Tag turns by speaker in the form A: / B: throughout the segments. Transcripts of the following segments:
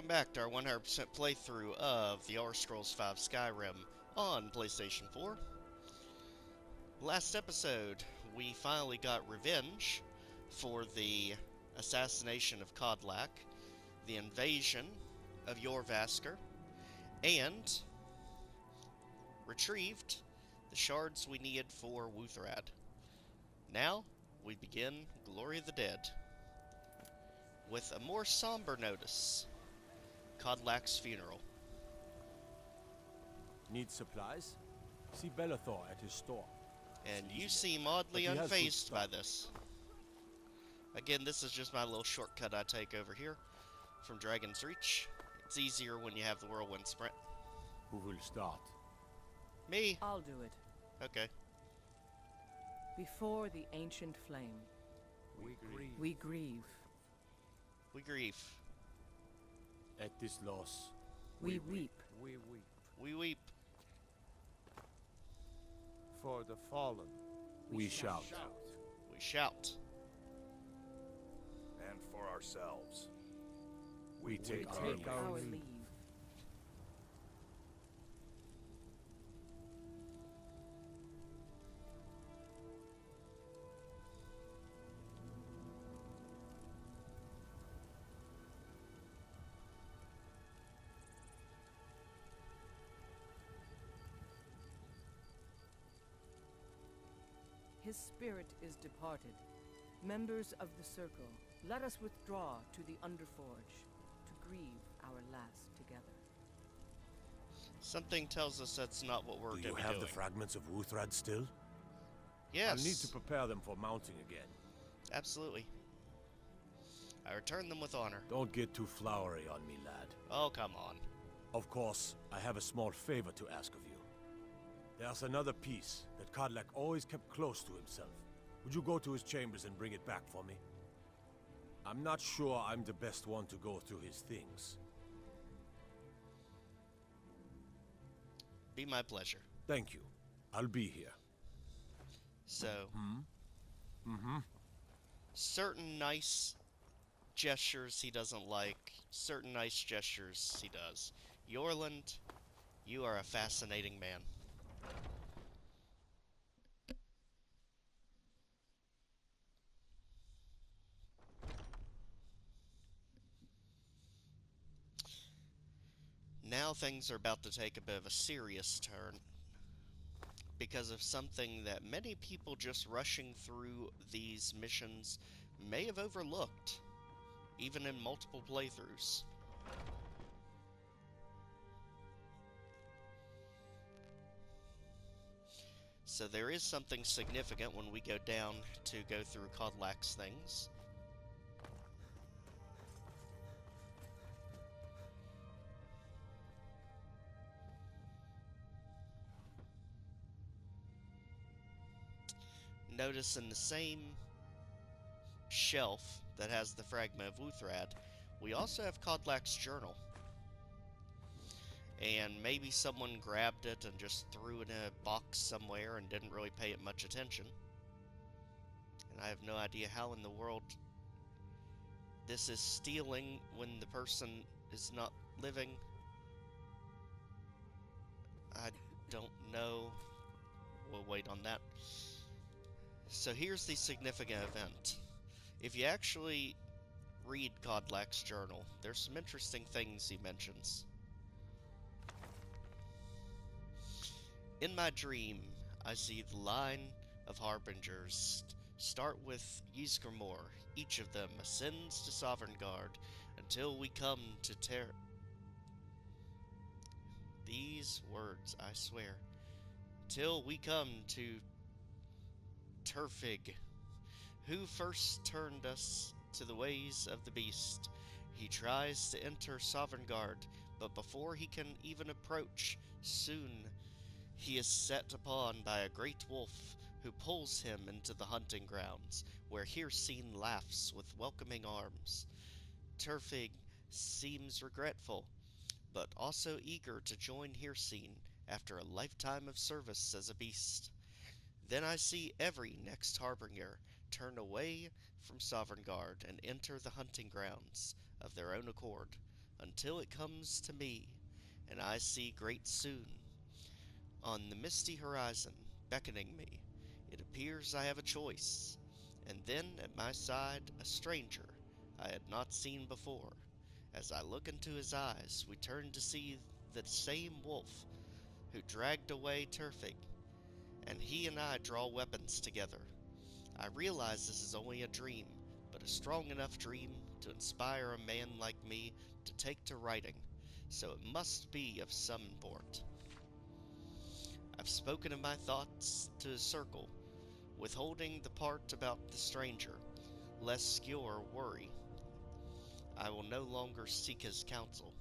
A: welcome back to our 100% playthrough of the Elder Scrolls V Skyrim on PlayStation 4. Last episode, we finally got revenge for the assassination of Kodlak, the invasion of Jorvaskr, and retrieved the shards we needed for Wuuthrad. Now, we begin Glory of the Dead with a more somber notice. Kodlak's funeral.
B: Need supplies? See Bellathor at his store.
A: And you seem oddly unfazed by this. Again, this is just my little shortcut I take over here from Dragon's Reach. It's easier when you have the whirlwind sprint.
B: Who will start?
A: Me?
C: I'll do it.
A: Okay.
C: Before the ancient flame,
B: We grieve.
C: we grieve.
A: We grieve.
B: At this loss.
C: We weep.
B: We weep.
A: We weep.
D: For the fallen.
B: We shout.
A: We shout.
E: And for ourselves.
B: We take our
C: Take
B: leave.
C: our leave. His spirit is departed. Members of the Circle, let us withdraw to the Underforge to grieve our last together.
A: Something tells us that's not what we're
B: Do
A: going to
B: you
A: be
B: have
A: doing.
B: the fragments of Wuuthrad still?
A: Yes.
B: I'll need to prepare them for mounting again.
A: Absolutely. I return them with honor.
B: Don't get too flowery on me, lad.
A: Oh, come on.
B: Of course, I have a small favor to ask of you. There's another piece that Kodlak always kept close to himself. Would you go to his chambers and bring it back for me? I'm not sure I'm the best one to go through his things.
A: Be my pleasure.
B: Thank you. I'll be here.
A: So, certain nice gestures he doesn't like, certain nice gestures he does. Yorland, you are a fascinating man. Now things are about to take a bit of a serious turn because of something that many people just rushing through these missions may have overlooked, even in multiple playthroughs. So there is something significant when we go down to go through Kodlak's things. Notice in the same shelf that has the fragment of Wuuthrad, we also have Kodlak's journal. And maybe someone grabbed it and just threw it in a box somewhere and didn't really pay it much attention. And I have no idea how in the world this is stealing when the person is not living. I don't know. We'll wait on that. So here's the significant event. If you actually read Kodlak's journal, there's some interesting things he mentions. In my dream, I see the line of Harbingers start with Ysgramore. Each of them ascends to Sovngarde until we come to These words, I swear. Till we come to Turfig, who first turned us to the ways of the beast. He tries to enter Sovngarde, but before he can even approach, soon he is set upon by a great wolf who pulls him into the hunting grounds, where Hircine laughs with welcoming arms. Turfig seems regretful, but also eager to join Hircine after a lifetime of service as a beast. Then I see every next Harbinger turn away from Sovngarde and enter the hunting grounds of their own accord, until it comes to me, and I see great soon, on the misty horizon, beckoning me. It appears I have a choice, and then at my side a stranger I had not seen before. As I look into his eyes, we turn to see the same wolf who dragged away Turfig, and he and I draw weapons together. I realize this is only a dream, but a strong enough dream to inspire a man like me to take to writing, so it must be of some import. I've spoken of my thoughts to his circle, withholding the part about the stranger, lest Skjor worry. I will no longer seek his counsel,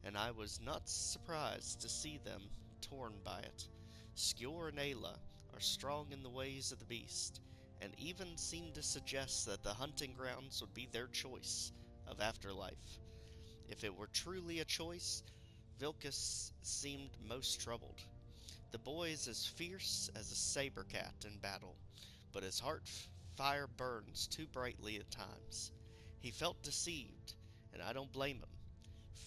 A: and I was not surprised to see them torn by it. Skjor and Ayla are strong in the ways of the beast, and even seem to suggest that the hunting grounds would be their choice of afterlife. If it were truly a choice, Vilkas seemed most troubled. The boy is as fierce as a saber cat in battle, but his heart fire burns too brightly at times. He felt deceived, and I don't blame him.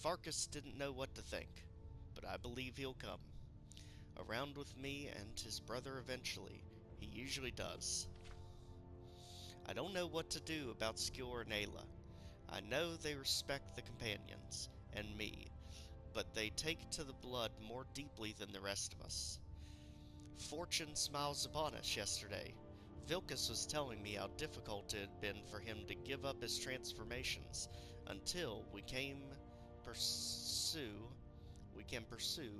A: Farkas didn't know what to think, but I believe he'll come around with me and his brother eventually. He usually does. I don't know what to do about Skjor and Ayla. I know they respect the companions, and me, but they take to the blood more deeply than the rest of us. Fortune smiles upon us yesterday. Vilkas was telling me how difficult it had been for him to give up his transformations until we can pursue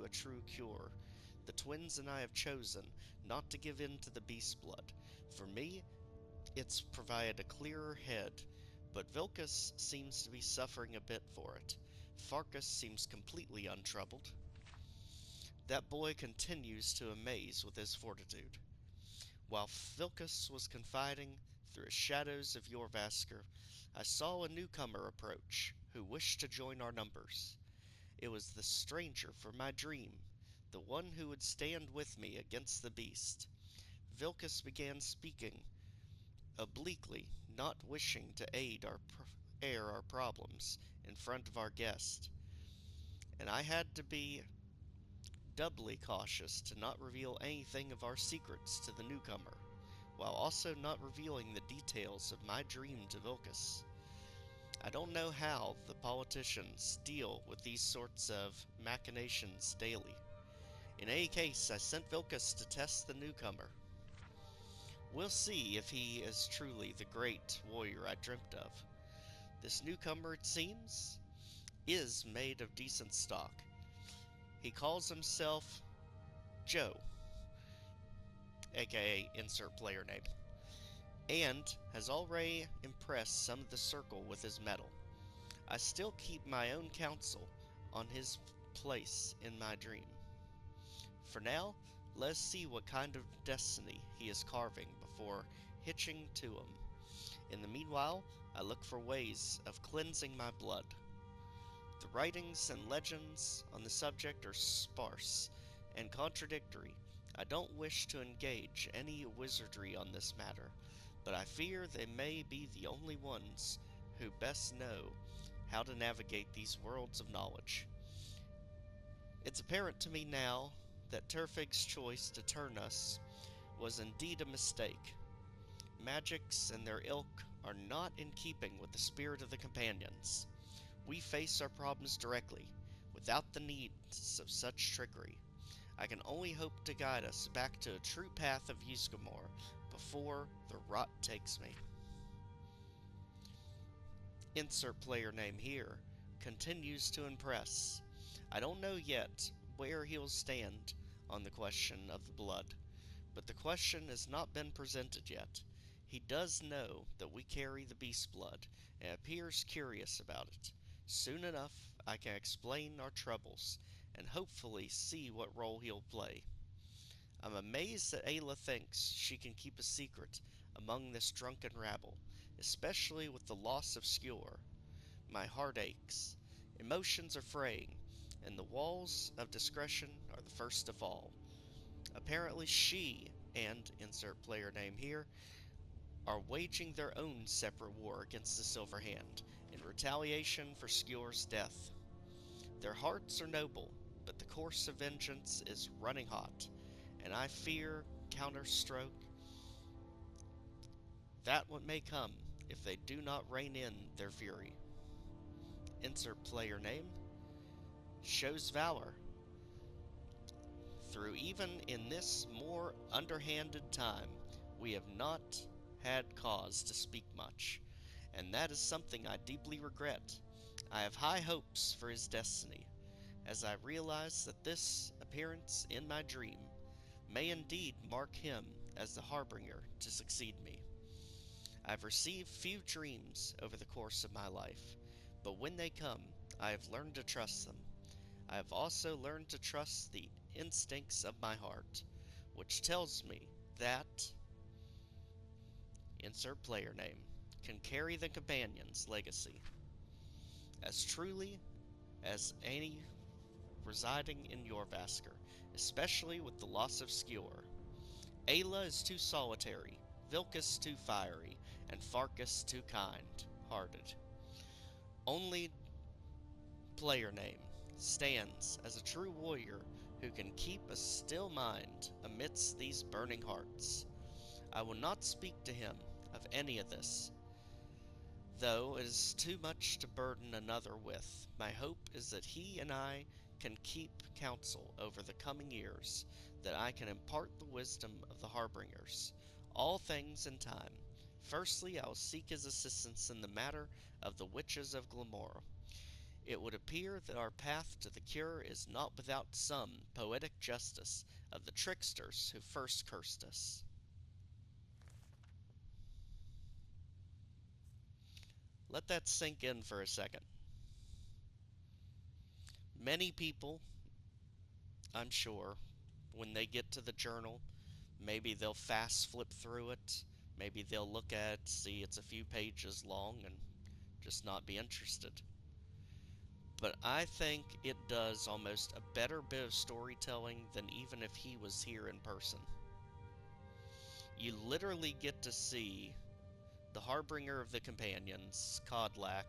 A: a true cure. The twins and I have chosen not to give in to the beast blood. For me, it's provided a clearer head, but Vilkas seems to be suffering a bit for it. Farkas seems completely untroubled. That boy continues to amaze with his fortitude. While Vilkas was confiding through the shadows of Jorvaskr, I saw a newcomer approach, who wished to join our numbers. It was the stranger from my dream, the one who would stand with me against the beast. Vilkas began speaking obliquely, not wishing to air our problems in front of our guest, and I had to be doubly cautious to not reveal anything of our secrets to the newcomer, while also not revealing the details of my dream to Vilkas. I don't know how the politicians deal with these sorts of machinations daily. In any case, I sent Vilkas to test the newcomer. We'll see if he is truly the great warrior I dreamt of. This newcomer, it seems, is made of decent stock. He calls himself Joe, aka insert player name, and has already impressed some of the circle with his mettle. I still keep my own counsel on his place in my dream. For now, let's see what kind of destiny he is carving before hitching to him. In the meanwhile, I look for ways of cleansing my blood. The writings and legends on the subject are sparse and contradictory. I don't wish to engage any wizardry on this matter, but I fear they may be the only ones who best know how to navigate these worlds of knowledge. It's apparent to me now that Turfig's choice to turn us was indeed a mistake. Magics and their ilk are not in keeping with the spirit of the companions. We face our problems directly, without the needs of such trickery. I can only hope to guide us back to a true path of Ysgramore before the rot takes me. Insert player name here continues to impress. I don't know yet where he'll stand on the question of the blood, but the question has not been presented yet. He does know that we carry the beast blood, and appears curious about it. Soon enough, I can explain our troubles, and hopefully see what role he'll play. I'm amazed that Ayla thinks she can keep a secret among this drunken rabble, especially with the loss of Skjor. My heart aches. Emotions are fraying, and the walls of discretion are the first to fall. Apparently she, and insert player name here, are waging their own separate war against the Silver Hand, and retaliation for Skjor's death. Their hearts are noble, but the course of vengeance is running hot, and I fear counterstroke that what may come if they do not rein in their fury. Insert player name. Shows valor. Through even in this more underhanded time, we have not had cause to speak much, and that is something I deeply regret. I have high hopes for his destiny, as I realize that this appearance in my dream may indeed mark him as the harbinger to succeed me. I have received few dreams over the course of my life, but when they come, I have learned to trust them. I have also learned to trust the instincts of my heart, which tells me that, insert player name, can carry the companion's legacy as truly as any residing in Jorrvaskr, especially with the loss of Skjor. Ayla is too solitary, Vilkas too fiery, and Farkas too kind-hearted. Only player name stands as a true warrior who can keep a still mind amidst these burning hearts. I will not speak to him of any of this, though it is too much to burden another with. My hope is that he and I can keep counsel over the coming years, that I can impart the wisdom of the Harbingers, all things in time. Firstly, I will seek his assistance in the matter of the witches of Ysgramore. It would appear that our path to the cure is not without some poetic justice of the tricksters who first cursed us. Let that sink in for a second. Many people, I'm sure, when they get to the journal, maybe they'll fast flip through it, maybe they'll look at it, see it's a few pages long, and just not be interested. But I think it does almost a better bit of storytelling than even if he was here in person. You literally get to see the Harbinger of the Companions, Kodlak,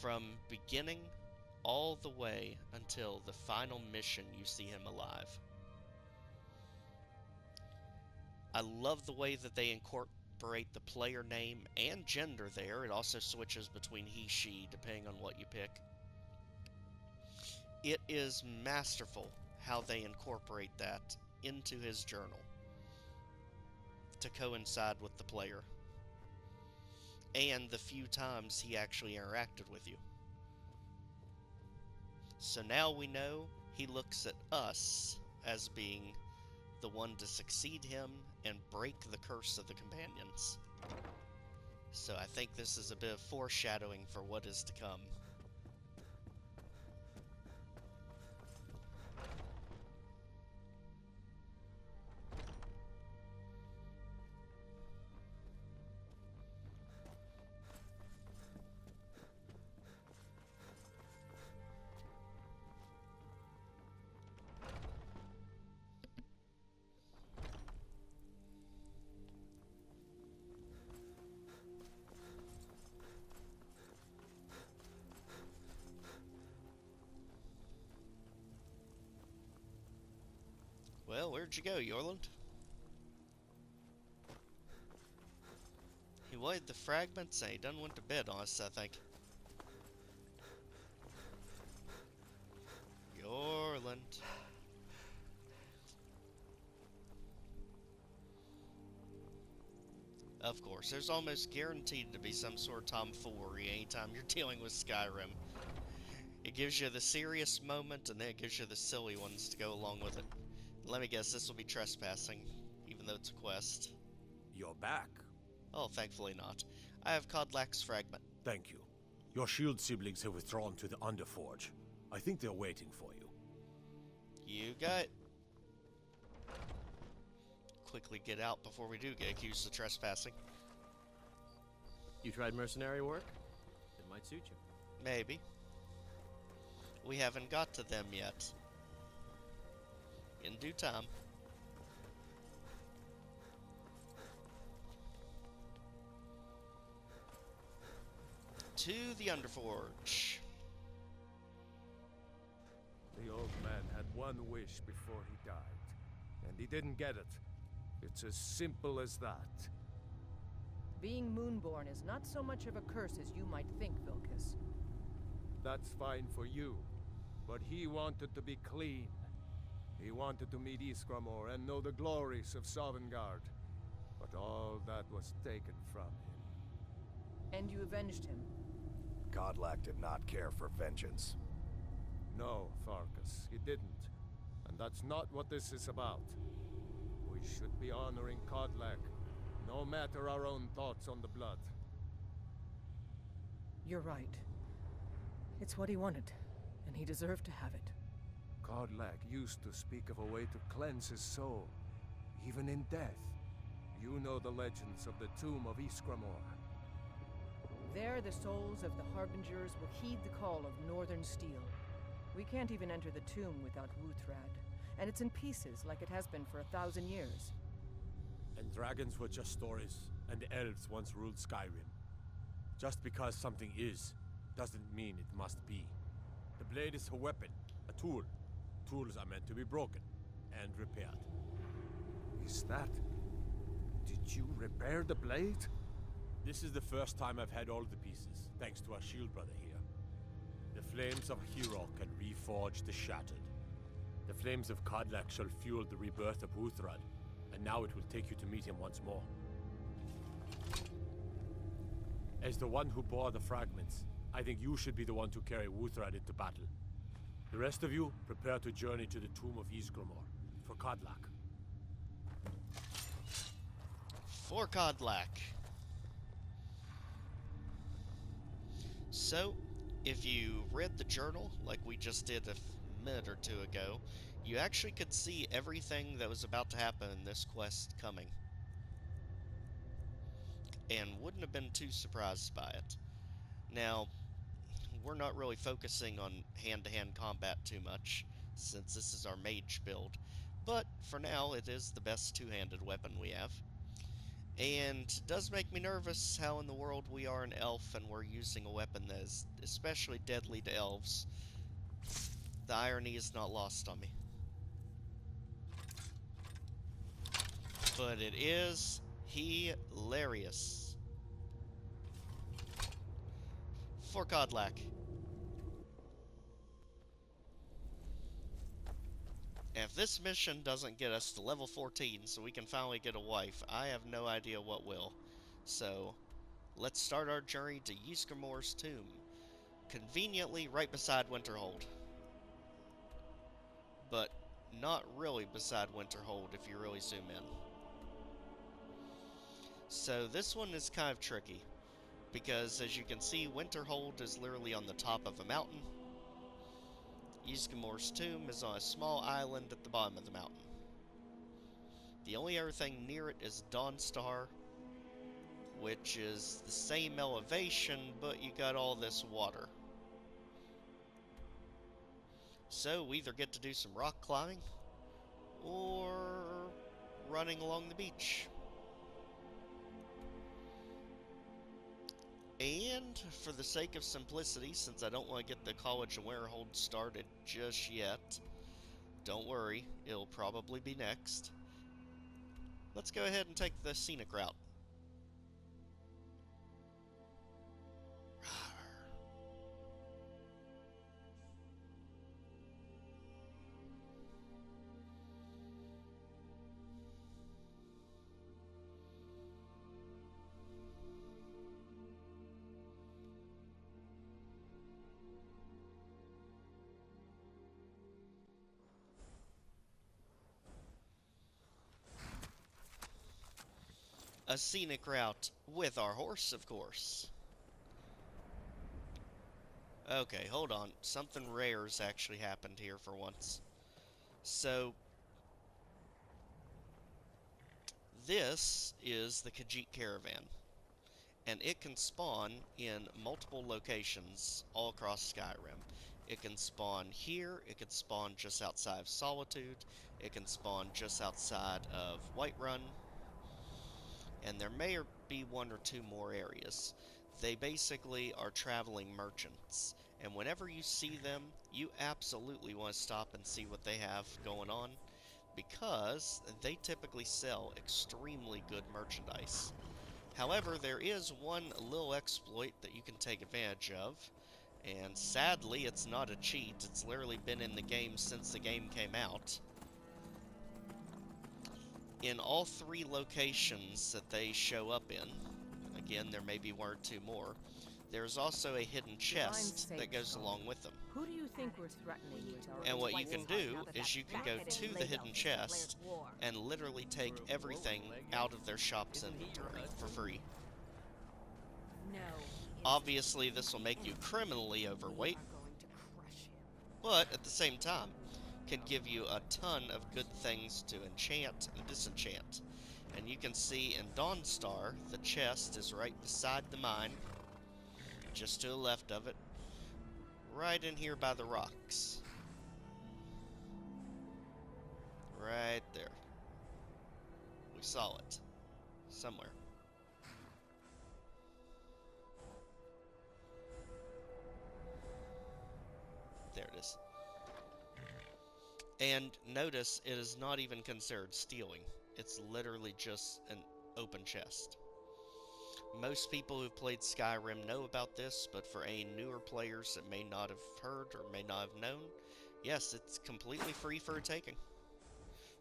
A: from beginning all the way until the final mission you see him alive. I love the way that they incorporate the player name and gender there. It also switches between he, she, depending on what you pick. It is masterful how they incorporate that into his journal to coincide with the player and the few times he actually interacted with you. So now we know he looks at us as being the one to succeed him and break the curse of the companions. So I think this is a bit of foreshadowing for what is to come. Well, where'd you go, Yorland? He weighed the fragments and he done went to bed on us, I think. Yorland. Of course, there's almost guaranteed to be some sort of tomfoolery anytime you're dealing with Skyrim. It gives you the serious moment, and then it gives you the silly ones to go along with it. Let me guess, this will be trespassing, even though it's a quest.
B: You're back.
A: Oh, thankfully not. I have Kodlak's fragment.
B: Thank you. Your shield siblings have withdrawn to the Underforge. I think they're waiting for you.
A: You got it. Quickly get out before we do get accused of trespassing.
E: You tried mercenary work? It might suit you.
A: Maybe. We haven't got to them yet. In due time. to the Underforge.
D: The old man had one wish before he died, and he didn't get it. It's as simple as that.
C: Being Moonborn is not so much of a curse as you might think, Vilcus.
D: That's fine for you, but he wanted to be clean. He wanted to meet Ysgramore and know the glories of Sovngarde. But all that was taken from him.
C: And you avenged him.
F: Kodlak did not care for vengeance.
D: No, Farkas, he didn't. And that's not what this is about. We should be honoring Kodlak, no matter our own thoughts on the blood.
C: You're right. It's what he wanted, and he deserved to have it.
D: Kodlak used to speak of a way to cleanse his soul, even in death. You know the legends of the Tomb of Ysgramor.
C: There, the souls of the Harbingers will heed the call of Northern Steel. We can't even enter the tomb without Wuuthrad, and it's in pieces like it has been for 1,000 years.
B: And dragons were just stories, and the elves once ruled Skyrim. Just because something is, doesn't mean it must be. The blade is a weapon, a tool. Tools are meant to be broken and repaired.
D: Is that... Did you repair the blade?
B: This is the first time I've had all the pieces, thanks to our shield brother here. The flames of a hero can reforge the shattered. The flames of Kodlak shall fuel the rebirth of Wuuthrad, and now it will take you to meet him once more. As the one who bore the fragments, I think you should be the one to carry Wuuthrad into battle. The rest of you, prepare to journey to the Tomb of Ysgramor, for Kodlak.
A: For Kodlak. So, if you read the journal, like we just did a minute or two ago, you actually could see everything that was about to happen in this quest coming. And wouldn't have been too surprised by it. Now, we're not really focusing on hand-to-hand combat too much, since this is our mage build. But, for now, it is the best two-handed weapon we have. And it does make me nervous how in the world we are an elf and we're using a weapon that is especially deadly to elves. The irony is not lost on me. But it is hilarious. For Kodlak. If this mission doesn't get us to level 14 so we can finally get a wife, I have no idea what will. So, let's start our journey to Ysgramore's tomb. Conveniently right beside Winterhold. But not really beside Winterhold if you really zoom in. So this one is kind of tricky. Because as you can see, Winterhold is literally on the top of a mountain. Ysgramore's tomb is on a small island at the bottom of the mountain. The only other thing near it is Dawnstar, which is the same elevation, but you got all this water. So we either get to do some rock climbing, or running along the beach. And, for the sake of simplicity, since I don't want to get the College of Winterhold started just yet, don't worry, it'll probably be next. Let's go ahead and take the scenic route. A scenic route with our horse, of course. Okay, hold on. Something rare's actually happened here for once. So, this is the Khajiit Caravan. And it can spawn in multiple locations all across Skyrim. It can spawn here, it can spawn just outside of Solitude, it can spawn just outside of Whiterun, and there may be one or two more areas. They basically are traveling merchants, and whenever you see them, you absolutely want to stop and see what they have going on, because they typically sell extremely good merchandise. However, there is one little exploit that you can take advantage of, and sadly, it's not a cheat. It's literally been in the game since the game came out. In all 3 locations that they show up in, again, there may be 1 or 2 more, there's also a hidden chest that goes along with them.
C: Who do you think we're threatening with our
A: And what you
C: twice
A: can
C: as
A: do
C: hard now
A: is
C: that
A: you can
C: that
A: go
C: fat-headed
A: to the
C: lady
A: hidden
C: declared
A: chest
C: war?
A: and literally take everything out of their shop's inventory for free.
C: No.
A: Obviously, this will make you criminally overweight,
C: Going to crush him.
A: but at the same time, can give you a ton of good things to enchant and disenchant. And you can see in Dawnstar, the chest is right beside the mine, just to the left of it, right in here by the rocks. Right there. We saw it. Somewhere. There it is. And notice it is not even considered stealing. It's literally just an open chest. Most people who've played Skyrim know about this, but for any newer players that may not have heard or may not have known, yes, it's completely free for a taking.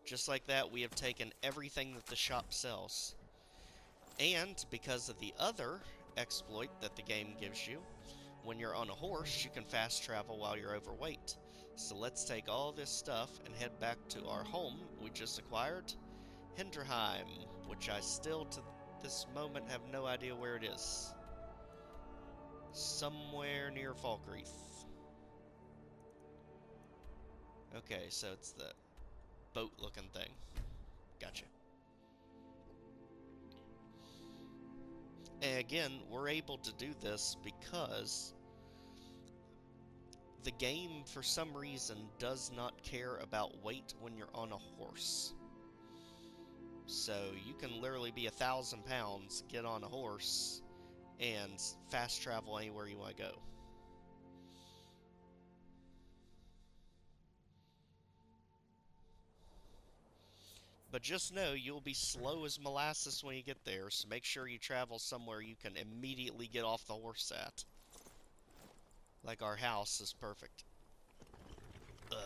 A: Just like that, we have taken everything that the shop sells. And because of the other exploit that the game gives you, when you're on a horse, you can fast travel while you're overweight. So let's take all this stuff and head back to our home we just acquired, Hendraheim, which I still to this moment have no idea where it is. Somewhere near Falkreath. Okay, so it's the boat-looking thing. Gotcha. And again, we're able to do this because the game, for some reason, does not care about weight when you're on a horse. So you can literally be 1,000 pounds, get on a horse, and fast travel anywhere you want to go. But just know you'll be slow as molasses when you get there, so make sure you travel somewhere you can immediately get off the horse at. Like our house is perfect. Ugh.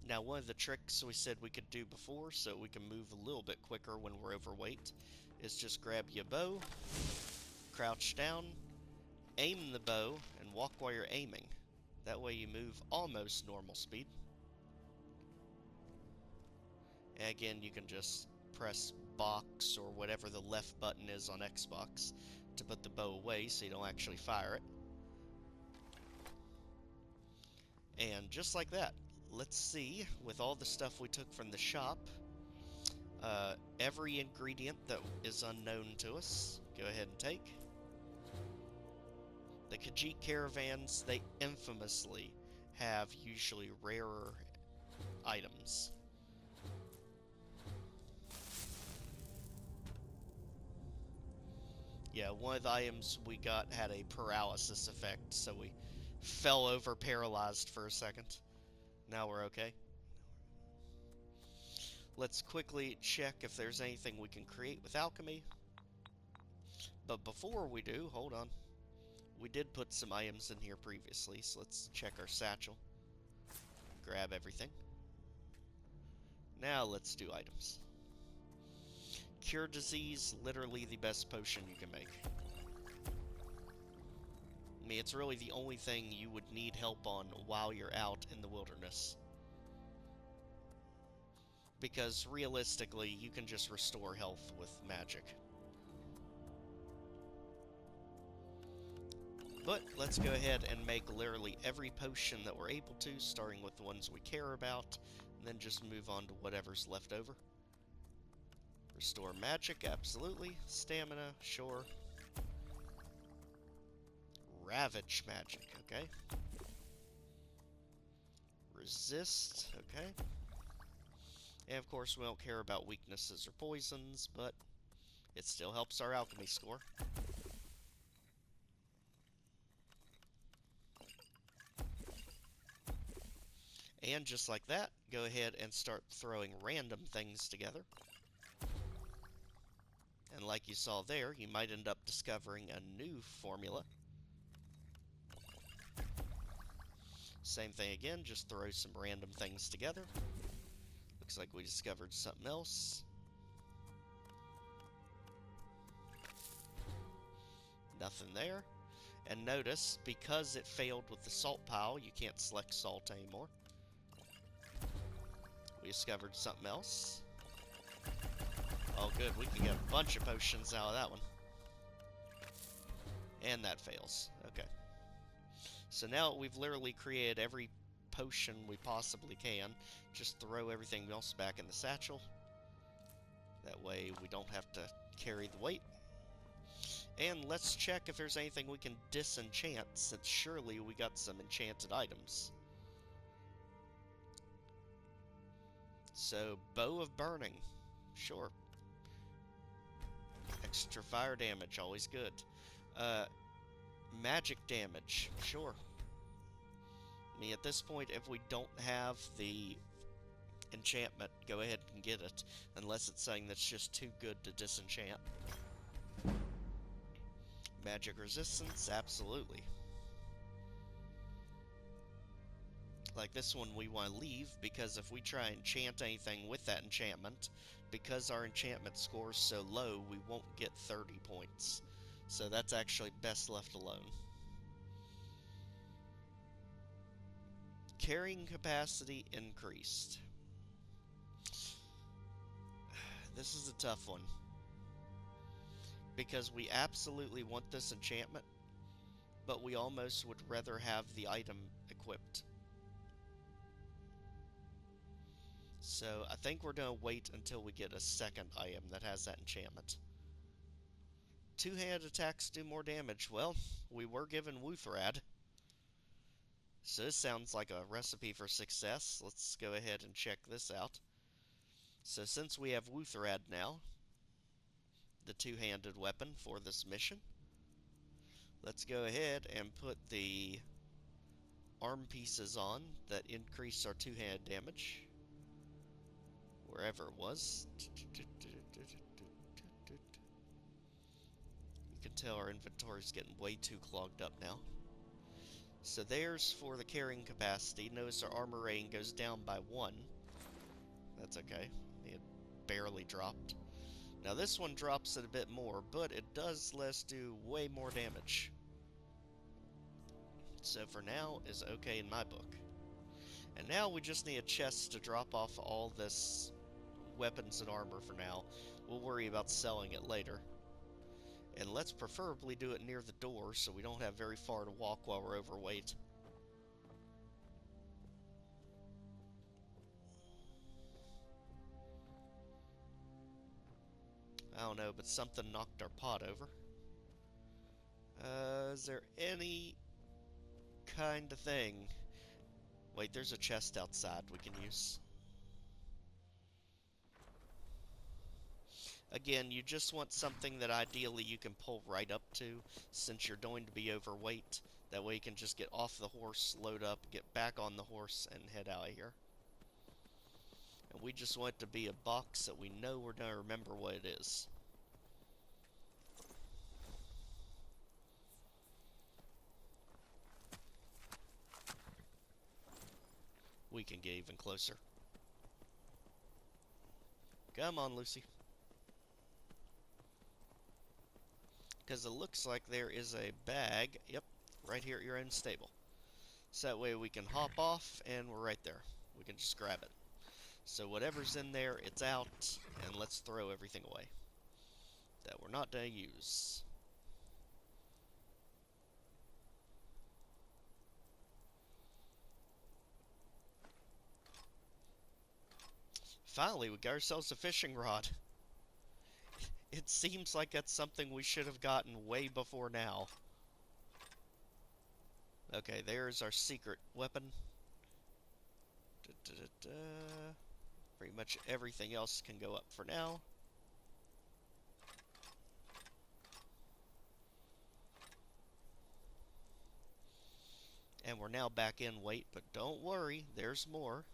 A: Now, one of the tricks we said we could do before, so we can move a little bit quicker when we're overweight, is just grab your bow, crouch down, aim the bow, and walk while you're aiming. That way you move almost normal speed. And again, you can just press box or whatever the left button is on Xbox to put the bow away so you don't actually fire it. And just like that, let's see, with all the stuff we took from the shop, every ingredient that is unknown to us, go ahead and take. The Khajiit caravans, they infamously have usually rarer items. Yeah, one of the items we got had a paralysis effect, so we fell over paralyzed for a second. Now we're okay. Let's quickly check if there's anything we can create with alchemy. But before we do, hold on. We did put some items in here previously, so let's check our satchel. Grab everything. Now let's do items. Cure disease, literally the best potion you can make. I mean, it's really the only thing you would need help on while you're out in the wilderness. Because realistically, you can just restore health with magic. But let's go ahead and make literally every potion that we're able to, starting with the ones we care about, and then just move on to whatever's left over. Restore magic, absolutely. Stamina, sure. Ravage magic, okay. Resist, okay. And of course we don't care about weaknesses or poisons, but it still helps our alchemy score. And just like that, go ahead and start throwing random things together. And like you saw there, you might end up discovering a new formula. Same thing again, just throw some random things together. Looks like we discovered something else. Nothing there. And notice, because it failed with the salt pile, you can't select salt anymore. We discovered something else. Oh good, we can get a bunch of potions out of that one. And that fails. Okay. So now we've literally created every potion we possibly can. Just throw everything else back in the satchel. That way we don't have to carry the weight. And let's check if there's anything we can disenchant, since surely we got some enchanted items. So, Bow of Burning. Sure. Extra fire damage, always good. Magic damage, sure. I mean, at this point, if we don't have the enchantment, go ahead and get it. Unless it's something that's just too good to disenchant. Magic resistance, absolutely. Like this one we want to leave, because if we try and enchant anything with that enchantment, because our enchantment score is so low, we won't get 30 points. So that's actually best left alone. Carrying capacity increased. This is a tough one. Because we absolutely want this enchantment, but we almost would rather have the item equipped. So I think we're going to wait until we get a second item that has that enchantment. Two-handed attacks do more damage. Well, we were given Wuuthrad. So this sounds like a recipe for success. Let's go ahead and check this out. So since we have Wuuthrad now, the two-handed weapon for this mission, let's go ahead and put the arm pieces on that increase our two-handed damage. Wherever it was. You can tell our inventory is getting way too clogged up now. So there's for the carrying capacity. Notice our armor rating goes down by 1. That's okay. It barely dropped. Now this one drops it a bit more, but it does let us do way more damage. So for now is okay in my book. And now we just need a chest to drop off all this weapons and armor for now. We'll worry about selling it later. And let's preferably do it near the door so we don't have very far to walk while we're overweight. I don't know, but something knocked our pot over. Is there any kind of thing? Wait, there's a chest outside we can use. Again, you just want something that ideally you can pull right up to, since you're going to be overweight. That way you can just get off the horse, load up, get back on the horse, and head out of here. And we just want it to be a box that we know we're going to remember what it is. We can get even closer. Come on, Lucy. Because it looks like there is a bag, yep, right here at your own stable. So that way we can hop off, and we're right there. We can just grab it. So whatever's in there, it's out, and let's throw everything away that we're not going to use. Finally, we got ourselves a fishing rod. It seems like that's something we should have gotten way before now. Okay, there's our secret weapon. Da-da-da-da. Pretty much everything else can go up for now. And we're now back in weight, but don't worry, there's more.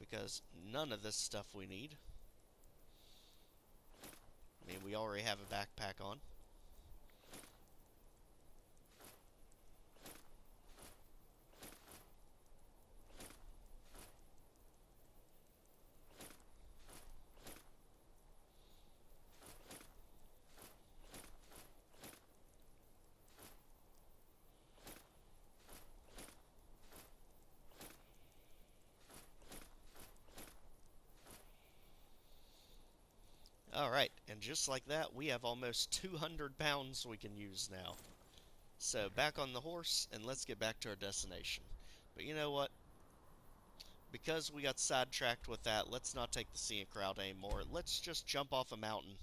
A: Because none of this stuff we need. I mean, we already have a backpack on. Alright, and just like that, we have almost 200 pounds we can use now. So, back on the horse, and let's get back to our destination. But you know what? Because we got sidetracked with that, let's not take the scenic route anymore. Let's just jump off a mountain.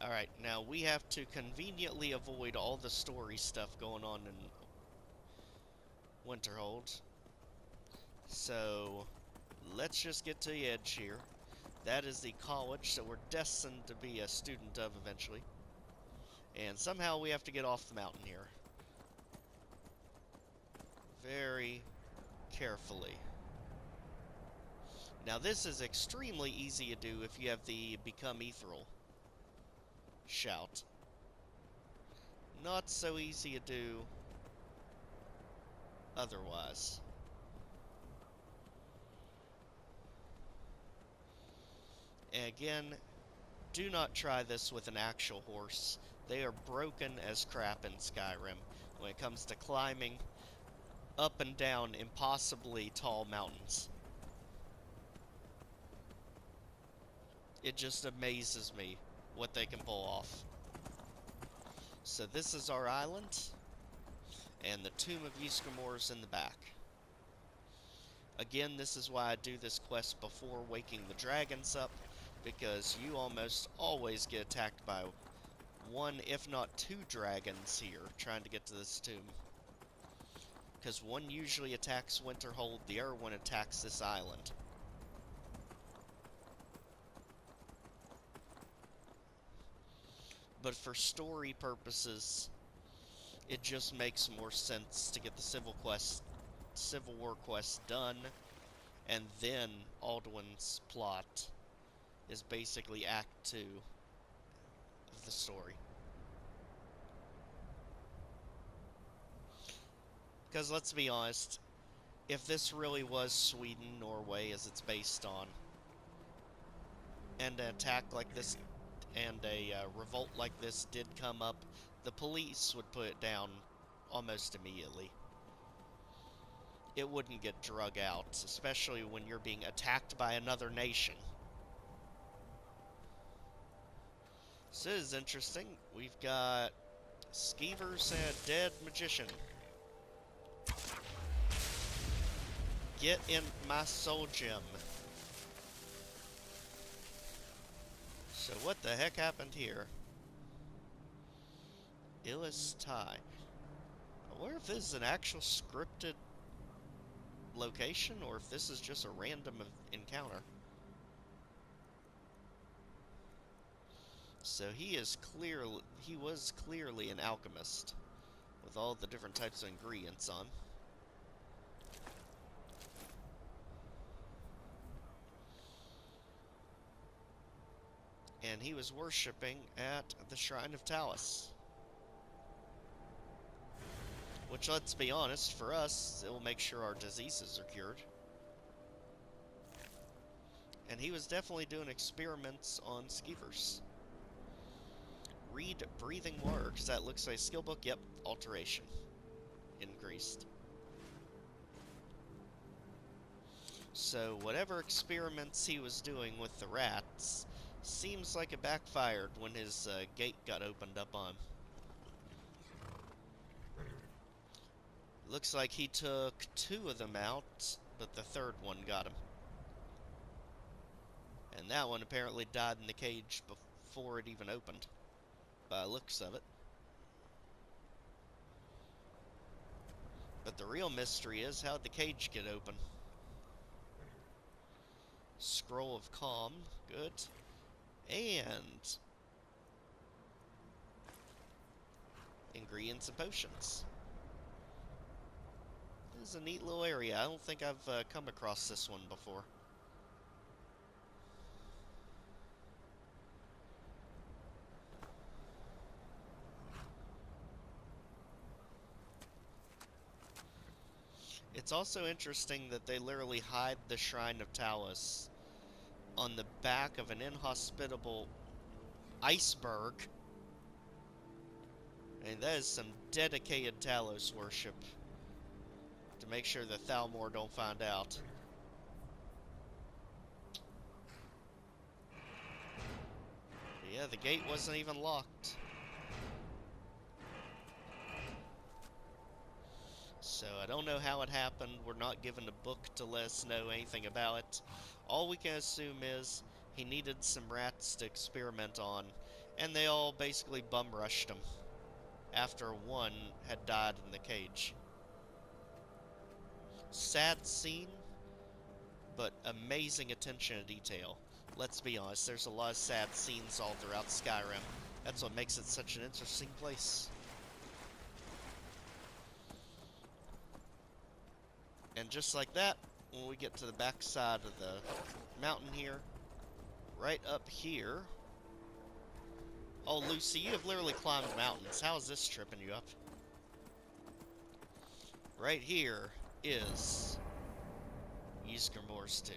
A: Alright, now we have to conveniently avoid all the story stuff going on in Winterhold. So, let's just get to the edge here. That is the college, so we're destined to be a student of eventually. And somehow we have to get off the mountain here. Very carefully. Now this is extremely easy to do if you have the Become Ethereal shout. Not so easy to do otherwise. And again, do not try this with an actual horse. They are broken as crap in Skyrim when it comes to climbing up and down impossibly tall mountains. It just amazes me what they can pull off. So this is our island, and the Tomb of Ysgramor is in the back. Again, this is why I do this quest before waking the dragons up, because you almost always get attacked by one, if not two dragons here, trying to get to this tomb. Because one usually attacks Winterhold, the other one attacks this island. But for story purposes, it just makes more sense to get the Civil War quest done, and then Alduin's plot is basically Act 2 of the story. Because let's be honest, if this really was Sweden, Norway, as it's based on, and an attack like this and a revolt like this did come up, the police would put it down almost immediately. It wouldn't get drug out, especially when you're being attacked by another nation. So this is interesting. We've got skeevers and a dead magician. Get in my soul gem. So what the heck happened here? Ilas-Tei. I wonder if this is an actual scripted location, or if this is just a random encounter. So he was clearly an alchemist, with all the different types of ingredients on. And he was worshipping at the Shrine of Talus. Which, let's be honest, for us, it will make sure our diseases are cured. And he was definitely doing experiments on skeevers. Read Breathing Water, because that looks like a skill book. Yep, alteration. Increased. So, whatever experiments he was doing with the rats, Seems like it backfired when his gate got opened up on him. Looks like he took 2 of them out, but the 3rd one got him. And that one apparently died in the cage before it even opened, by the looks of it. But the real mystery is, how'd the cage get open? Scroll of Calm, good. And ingredients and potions. This is a neat little area. I don't think I've come across this one before. It's also interesting that they literally hide the Shrine of Talos on the back of an inhospitable iceberg. And that is some dedicated Talos worship to make sure that Thalmor don't find out. But yeah, the gate wasn't even locked. So I don't know how it happened. We're not given a book to let us know anything about it. All we can assume is he needed some rats to experiment on, and they all basically bum-rushed him after one had died in the cage. Sad scene, but amazing attention to detail. Let's be honest, there's a lot of sad scenes all throughout Skyrim. That's what makes it such an interesting place. And just like that, when we get to the back side of the mountain here, right up here... Oh, Lucy, you have literally climbed mountains. How is this tripping you up? Right here is Ysgramore's tomb.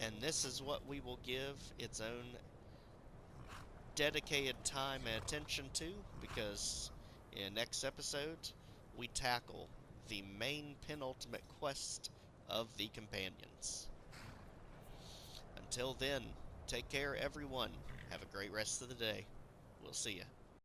A: And this is what we will give its own dedicated time and attention to, because in next episode, we tackle the main penultimate quest of the companions. Until then, take care everyone. Have a great rest of the day. We'll see ya.